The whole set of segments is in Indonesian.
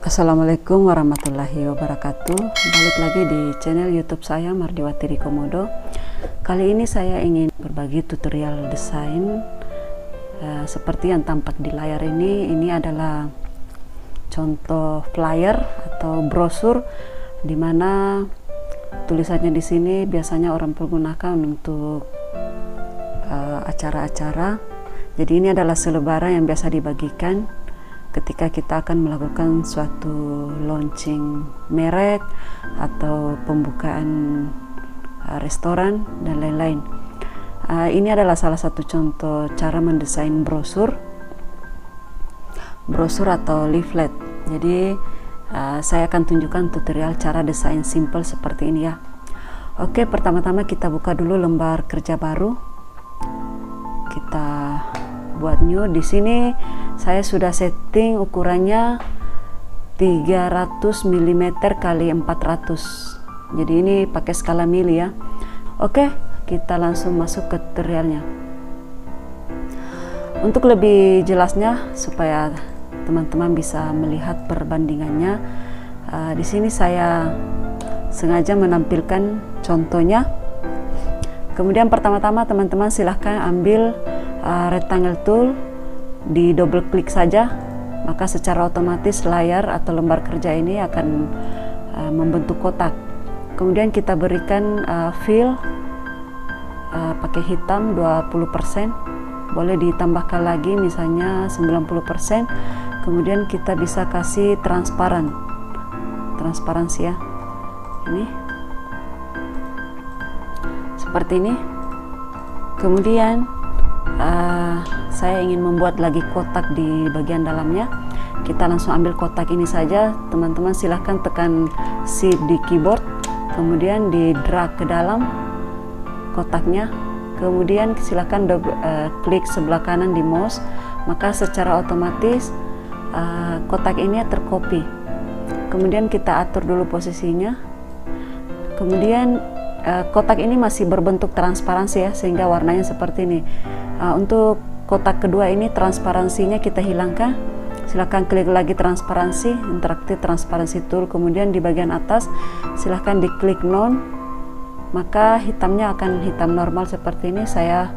Assalamualaikum warahmatullahi wabarakatuh. Balik lagi di channel YouTube saya, Mardiwati di Komodo. Kali ini saya ingin berbagi tutorial desain seperti yang tampak di layar ini. Ini adalah contoh flyer atau brosur di mana tulisannya di sini biasanya orang pergunakan untuk acara-acara. Jadi ini adalah selebaran yang biasa dibagikan ketika kita akan melakukan suatu launching merek atau pembukaan restoran dan lain-lain. Ini adalah salah satu contoh cara mendesain brosur atau leaflet. Jadi saya akan tunjukkan tutorial cara desain simple seperti ini ya. Oke, pertama-tama kita buka dulu lembar kerja baru. Kita buat new. Di sini saya sudah setting ukurannya 300 mm kali 400. Jadi ini pakai skala mili ya. Oke, kita langsung masuk ke tutorialnya. Untuk lebih jelasnya supaya teman-teman bisa melihat perbandingannya, di sini saya sengaja menampilkan contohnya. Kemudian pertama-tama teman-teman silahkan ambil rectangle tool, di double klik saja, maka secara otomatis layar atau lembar kerja ini akan membentuk kotak. Kemudian kita berikan fill pakai hitam 20%, boleh ditambahkan lagi misalnya 90%. Kemudian kita bisa kasih transparansi ya, ini seperti ini. Kemudian saya ingin membuat lagi kotak di bagian dalamnya. Kita langsung ambil kotak ini saja. Teman-teman silahkan tekan shift di keyboard, kemudian di drag ke dalam kotaknya. Kemudian silahkan klik sebelah kanan di mouse, maka secara otomatis kotak ini tercopy. Kemudian kita atur dulu posisinya. Kemudian kotak ini masih berbentuk transparansi ya, sehingga warnanya seperti ini. Untuk kotak kedua ini transparansinya kita hilangkan. Silahkan klik lagi transparansi, interaktif transparansi tool. Kemudian di bagian atas silahkan diklik none, maka hitamnya akan hitam normal seperti ini. Saya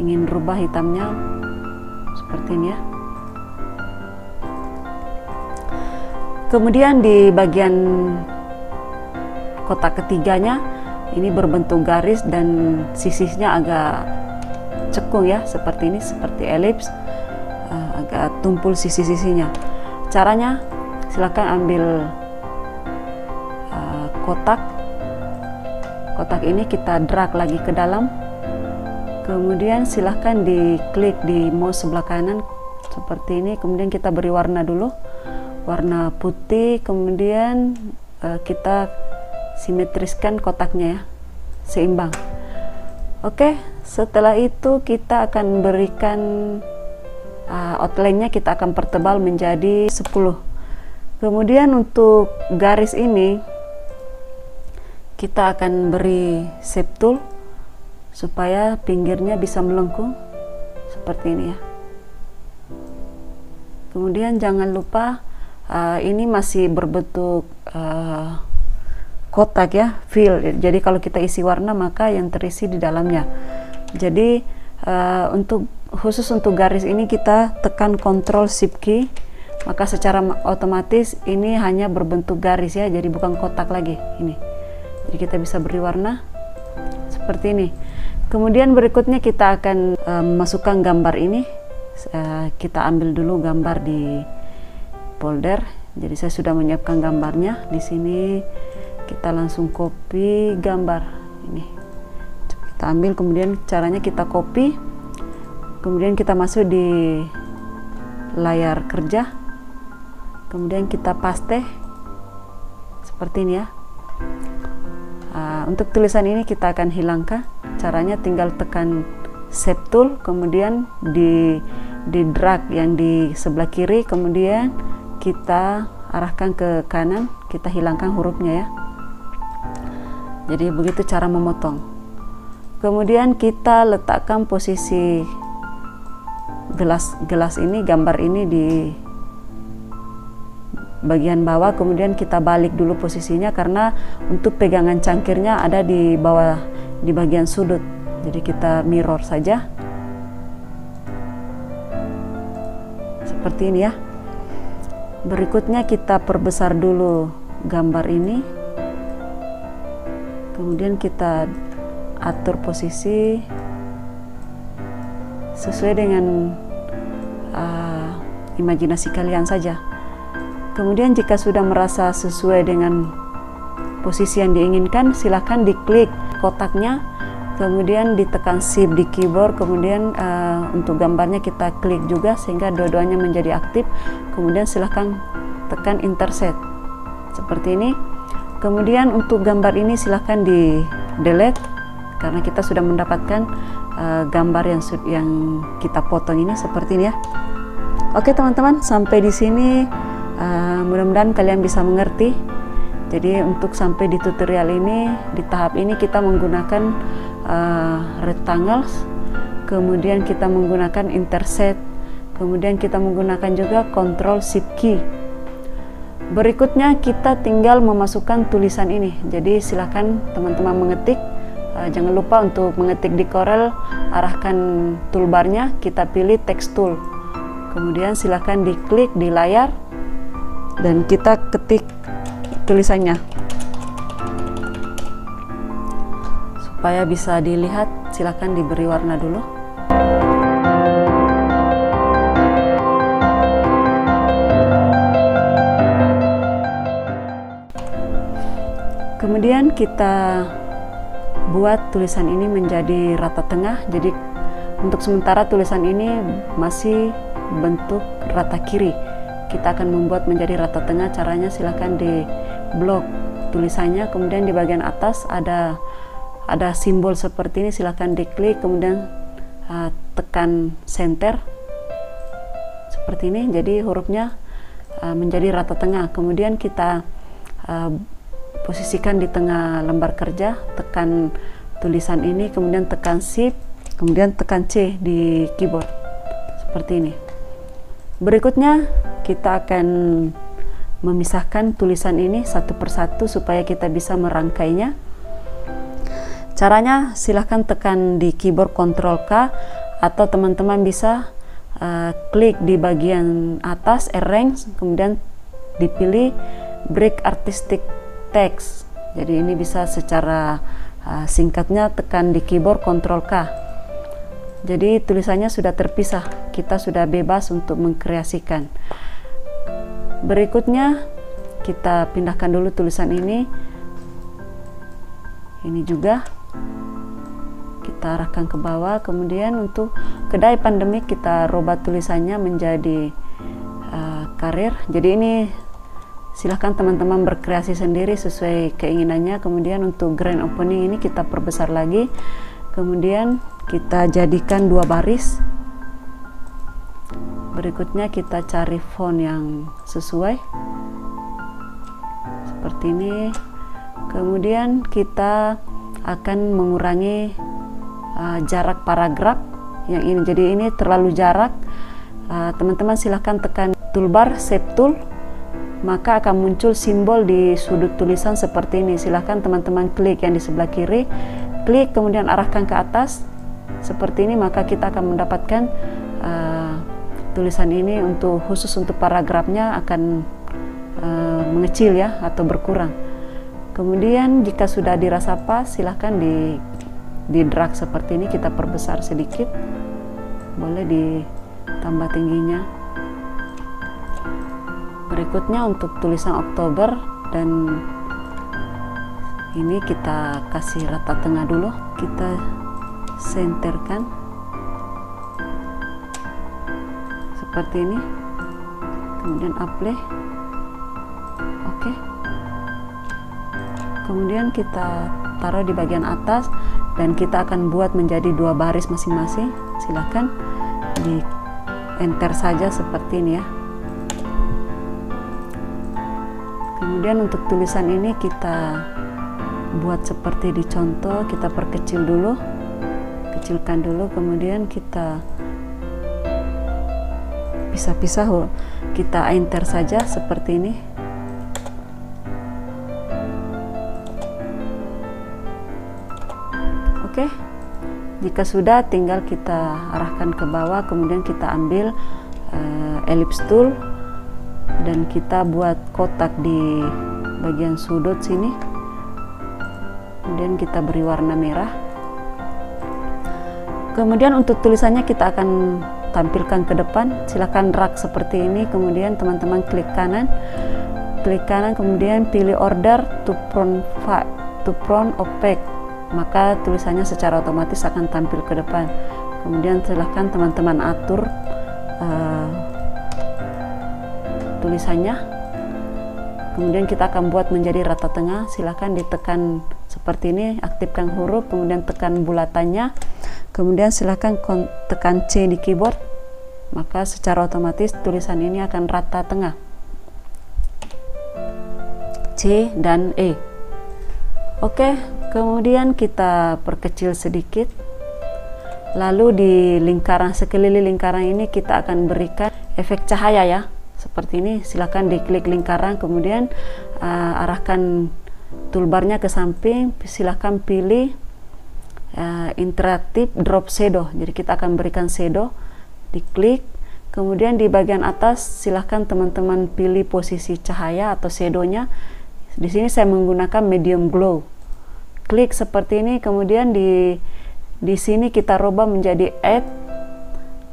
ingin rubah hitamnya seperti ini ya. Kemudian di bagian kotak ketiganya ini berbentuk garis dan sisihnya agak cekung ya, seperti ini, seperti elips, agak tumpul sisi-sisinya. Caranya silakan ambil kotak ini, kita drag lagi ke dalam. Kemudian silahkan diklik di mouse sebelah kanan seperti ini. Kemudian kita beri warna dulu, warna putih. Kemudian kita simetriskan kotaknya ya, seimbang. Oke, setelah itu kita akan berikan outline-nya, kita akan pertebal menjadi 10. Kemudian untuk garis ini kita akan beri shape tool supaya pinggirnya bisa melengkung seperti ini ya. Kemudian jangan lupa ini masih berbentuk kotak ya, fill. Jadi kalau kita isi warna maka yang terisi di dalamnya. Jadi khusus untuk garis ini kita tekan Ctrl Shift key, maka secara otomatis ini hanya berbentuk garis ya, jadi bukan kotak lagi ini. Jadi kita bisa beri warna seperti ini. Kemudian berikutnya kita akan masukkan gambar ini. Kita ambil dulu gambar di folder. Jadi saya sudah menyiapkan gambarnya di sini. Kita langsung copy gambar ini, kita ambil. Kemudian caranya kita copy, kemudian kita masuk di layar kerja, kemudian kita paste seperti ini ya. Untuk tulisan ini kita akan hilangkan. Caranya tinggal tekan shape tool, kemudian di drag yang di sebelah kiri, kemudian kita arahkan ke kanan, kita hilangkan hurufnya ya. Jadi begitu cara memotong. Kemudian kita letakkan posisi gelas ini, gambar ini bagian bawah, kemudian kita balik dulu posisinya karena untuk pegangan cangkirnya ada di bawah di bagian sudut. Jadi kita mirror saja seperti ini ya. Berikutnya kita perbesar dulu gambar ini, kemudian kita atur posisi sesuai dengan imajinasi kalian saja. Kemudian jika sudah merasa sesuai dengan posisi yang diinginkan, silahkan diklik kotaknya, kemudian ditekan shift di keyboard, kemudian untuk gambarnya kita klik juga sehingga dua-duanya menjadi aktif. Kemudian silahkan tekan intersect seperti ini. Kemudian untuk gambar ini silahkan di delete karena kita sudah mendapatkan gambar yang kita potong ini seperti ini ya. Oke teman-teman, sampai di sini mudah-mudahan kalian bisa mengerti. Jadi untuk sampai di tutorial ini, di tahap ini kita menggunakan rectangles, kemudian kita menggunakan intersect, kemudian kita menggunakan juga Ctrl Shift key. Berikutnya kita tinggal memasukkan tulisan ini. Jadi silakan teman-teman mengetik. Jangan lupa untuk mengetik di Corel, arahkan toolbarnya, kita pilih text tool. Kemudian silakan diklik di layar dan kita ketik tulisannya. Supaya bisa dilihat, silakan diberi warna dulu. Kemudian kita buat tulisan ini menjadi rata tengah. Jadi untuk sementara tulisan ini masih bentuk rata kiri. Kita akan membuat menjadi rata tengah. Caranya silahkan di blok tulisannya, kemudian di bagian atas ada simbol seperti ini, silahkan diklik, kemudian tekan center seperti ini. Jadi hurufnya menjadi rata tengah. Kemudian kita posisikan di tengah lembar kerja, tekan tulisan ini, kemudian tekan shift, kemudian tekan C di keyboard seperti ini. Berikutnya kita akan memisahkan tulisan ini satu persatu supaya kita bisa merangkainya. Caranya silahkan tekan di keyboard Ctrl K, atau teman-teman bisa klik di bagian atas arrange, kemudian dipilih break artistic text. Jadi ini bisa secara singkatnya tekan di keyboard Ctrl K. Jadi tulisannya sudah terpisah, kita sudah bebas untuk mengkreasikan. Berikutnya kita pindahkan dulu tulisan ini juga kita arahkan ke bawah. Kemudian untuk kedai pandemik kita rubah tulisannya menjadi karir. Jadi ini silahkan teman-teman berkreasi sendiri sesuai keinginannya. Kemudian untuk grand opening ini kita perbesar lagi, kemudian kita jadikan 2 baris. Berikutnya kita cari font yang sesuai seperti ini. Kemudian kita akan mengurangi jarak paragraf yang ini. Jadi ini terlalu jarak. Teman-teman silahkan tekan toolbar Shape Tool, maka akan muncul simbol di sudut tulisan seperti ini. Silahkan teman-teman klik yang di sebelah kiri, klik kemudian arahkan ke atas seperti ini, maka kita akan mendapatkan tulisan ini khusus untuk paragrafnya akan mengecil ya, atau berkurang. Kemudian jika sudah dirasa pas, silahkan di drag seperti ini, kita perbesar sedikit, boleh ditambah tingginya. Berikutnya untuk tulisan Oktober, dan ini kita kasih rata tengah dulu, kita senterkan seperti ini, kemudian apply. Oke. Kemudian kita taruh di bagian atas dan kita akan buat menjadi 2 baris masing-masing. Silahkan di enter saja seperti ini ya. Kemudian untuk tulisan ini kita buat seperti di contoh, kita perkecil dulu, kecilkan dulu, kemudian kita pisah-pisah, kita enter saja seperti ini. Oke, jika sudah tinggal kita arahkan ke bawah, kemudian kita ambil ellipse tool dan kita buat kotak di bagian sudut sini, kemudian kita beri warna merah. Kemudian untuk tulisannya kita akan tampilkan ke depan. Silahkan drag seperti ini, kemudian teman-teman klik kanan, kemudian pilih order to front opaque, maka tulisannya secara otomatis akan tampil ke depan. Kemudian silahkan teman-teman atur tulisannya. Kemudian kita akan buat menjadi rata tengah. Silahkan ditekan seperti ini, aktifkan huruf, kemudian tekan bulatannya, kemudian silahkan tekan C di keyboard, maka secara otomatis tulisan ini akan rata tengah. C dan E. Oke, kemudian kita perkecil sedikit. Lalu di lingkaran, sekeliling lingkaran ini kita akan berikan efek cahaya ya, seperti ini. Silakan diklik lingkaran, kemudian arahkan toolbarnya ke samping. Silahkan pilih interaktif drop shadow. Jadi kita akan berikan shadow, diklik. Kemudian di bagian atas silahkan teman-teman pilih posisi cahaya atau shadownya. Di sini saya menggunakan medium glow. Klik seperti ini, kemudian di sini kita rubah menjadi add,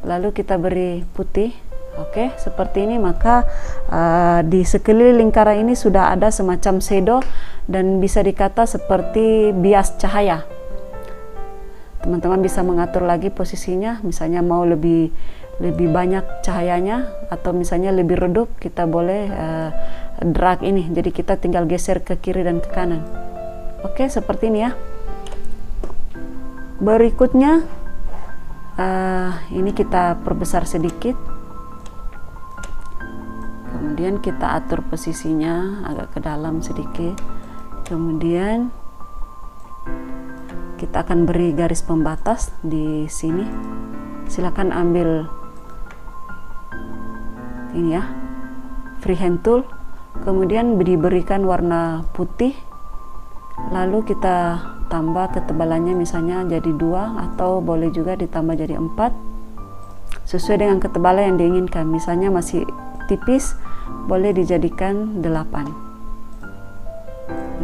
lalu kita beri putih. Oke, seperti ini. Maka di sekeliling lingkaran ini sudah ada semacam shadow dan bisa dikata seperti bias cahaya. Teman-teman bisa mengatur lagi posisinya, misalnya mau lebih banyak cahayanya atau misalnya lebih redup, kita boleh drag ini. Jadi kita tinggal geser ke kiri dan ke kanan. Oke, seperti ini ya. Berikutnya ini kita perbesar sedikit, kemudian kita atur posisinya agak ke dalam sedikit, kemudian kita akan beri garis pembatas di sini. Silakan ambil ini ya, freehand tool, kemudian diberikan warna putih, lalu kita tambah ketebalannya, misalnya jadi 2 atau boleh juga ditambah jadi 4 sesuai dengan ketebalan yang diinginkan. Misalnya masih tipis, boleh dijadikan 8.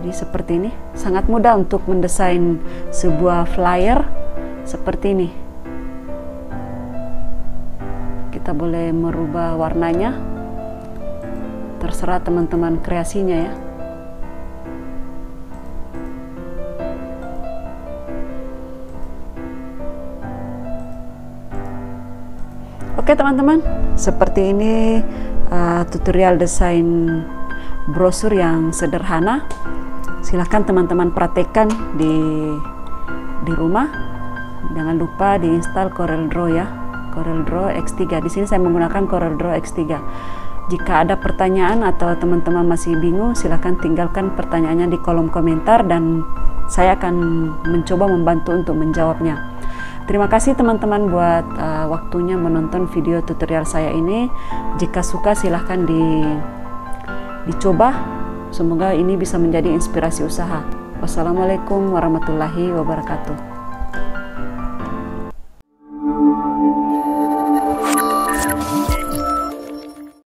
Jadi seperti ini, sangat mudah untuk mendesain sebuah flyer seperti ini. Kita boleh merubah warnanya, terserah teman-teman kreasinya ya. Oke teman-teman, seperti ini tutorial desain brosur yang sederhana. Silahkan teman-teman praktekkan di rumah. Jangan lupa diinstal CorelDRAW ya, CorelDRAW X3. Di sini saya menggunakan CorelDRAW X3. Jika ada pertanyaan atau teman-teman masih bingung, silahkan tinggalkan pertanyaannya di kolom komentar dan saya akan mencoba membantu untuk menjawabnya. Terima kasih teman-teman buat waktunya menonton video tutorial saya ini. Jika suka silahkan dicoba. Semoga ini bisa menjadi inspirasi usaha. Wassalamualaikum warahmatullahi wabarakatuh.